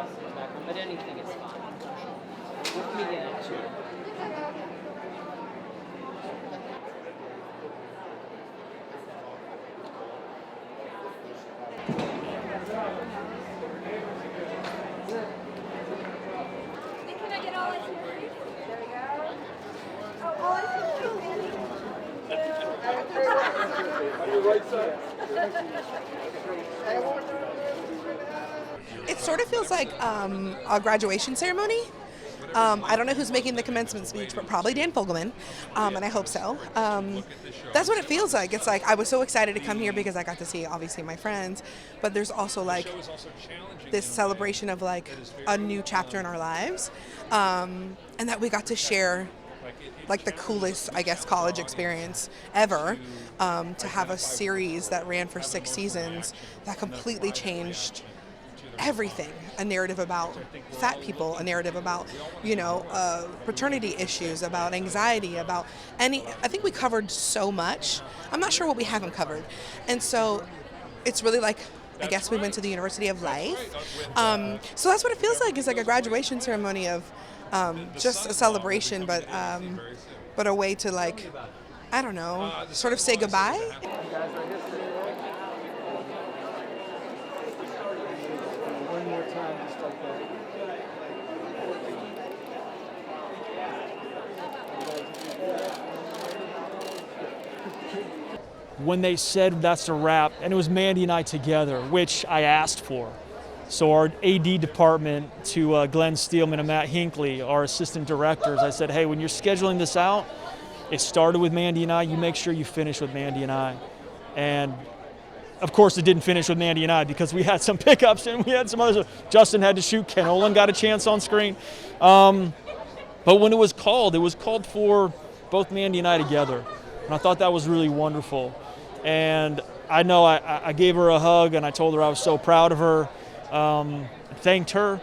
positive background, but anything is fine. What can we get into? Can I get all this? There we go. Oh, all this is On your right side. It sort of feels like a graduation ceremony. I don't know who's making the commencement speech, but probably Dan Fogelman, and I hope so. That's what it feels like. It's like I was so excited to come here because I got to see, obviously, my friends, but there's also like this celebration of like a new chapter in our lives, and that we got to share like the coolest, I guess, college experience ever, to have a series that ran for 6 seasons that completely changed everything. A narrative about fat people, a narrative about, paternity issues, about anxiety, about I think we covered so much. I'm not sure what we haven't covered. And so it's really like, I guess we went to the University of Life. So that's what it feels like. It's like a graduation ceremony of just a celebration, but a way to like, I don't know, sort of say goodbye. One more time, just like that. When they said that's a wrap, and it was Mandy and I together, which I asked for. So our AD department to Glenn Steelman and Matt Hinckley, our assistant directors, I said, hey, when you're scheduling this out, it started with Mandy and I, you make sure you finish with Mandy and I. And of course it didn't finish with Mandy and I because we had some pickups and we had some others. Justin had to shoot, Ken Olin got a chance on screen. But when it was called for both Mandy and I together. And I thought that was really wonderful. And I know I gave her a hug and I told her I was so proud of her. Thanked her.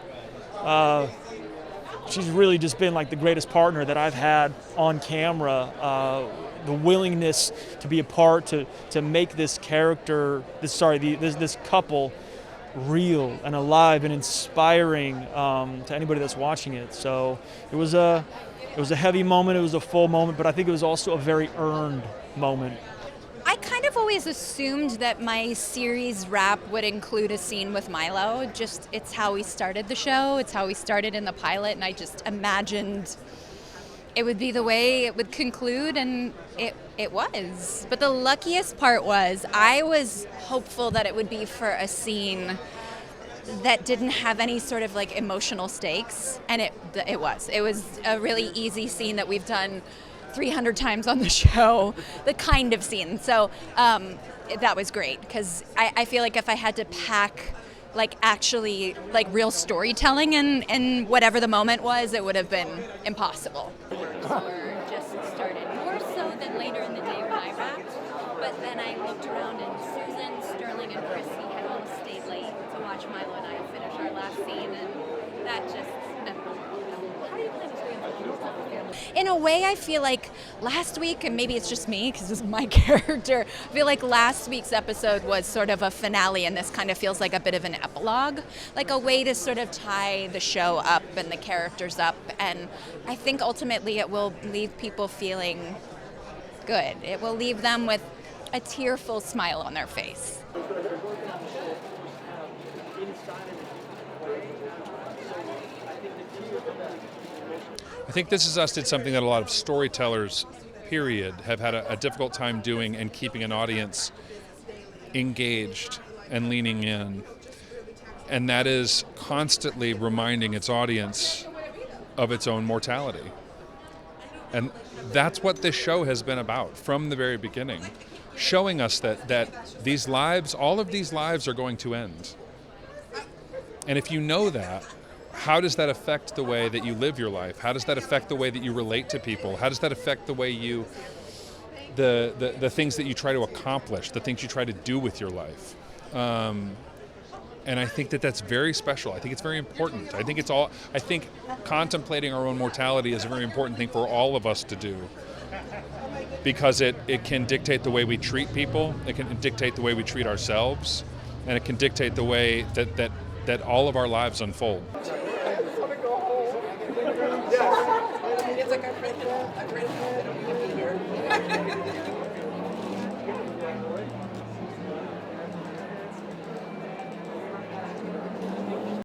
She's really just been like the greatest partner that I've had on camera. The willingness to be a part, to make this character, this couple real and alive and inspiring to anybody that's watching it. So it was a heavy moment, it was a full moment, but I think it was also a very earned moment. I kind of always assumed that my series wrap would include a scene with Milo. Just, it's how we started the show, it's how we started in the pilot, and I just imagined it would be the way it would conclude, and it was. But the luckiest part was I was hopeful that it would be for a scene that didn't have any sort of like emotional stakes, and it was. It was a really easy scene that we've done 300 times on the show, the kind of scene. So that was great, because I feel like if I had to pack like actually like real storytelling in whatever the moment was, it would have been impossible. Or just started more so than later in the day when I wrapped, but then I looked around and Susan, Sterling, and Chrissy had all stayed late to watch Milo and I finish our last scene, and that just... How do you plan to stay in a way, I feel like last week, and maybe it's just me because this is my character, I feel like last week's episode was sort of a finale, and this kind of feels like a bit of an epilogue, like a way to sort of tie the show up and the characters up, and I think ultimately it will leave people feeling good. It will leave them with a tearful smile on their face. I think This Is Us did something that a lot of storytellers, period, have had a difficult time doing, and keeping an audience engaged and leaning in. And that is constantly reminding its audience of its own mortality. And that's what this show has been about from the very beginning, showing us that these lives, all of these lives are going to end. And if you know that, how does that affect the way that you live your life? How does that affect the way that you relate to people? How does that affect the way you, the things that you try to accomplish, the things you try to do with your life? And I think that that's very special. I think it's very important. I think contemplating our own mortality is a very important thing for all of us to do, because it can dictate the way we treat people, it can dictate the way we treat ourselves, and it can dictate the way that that all of our lives unfold. It's like I read it. I don't need to be here.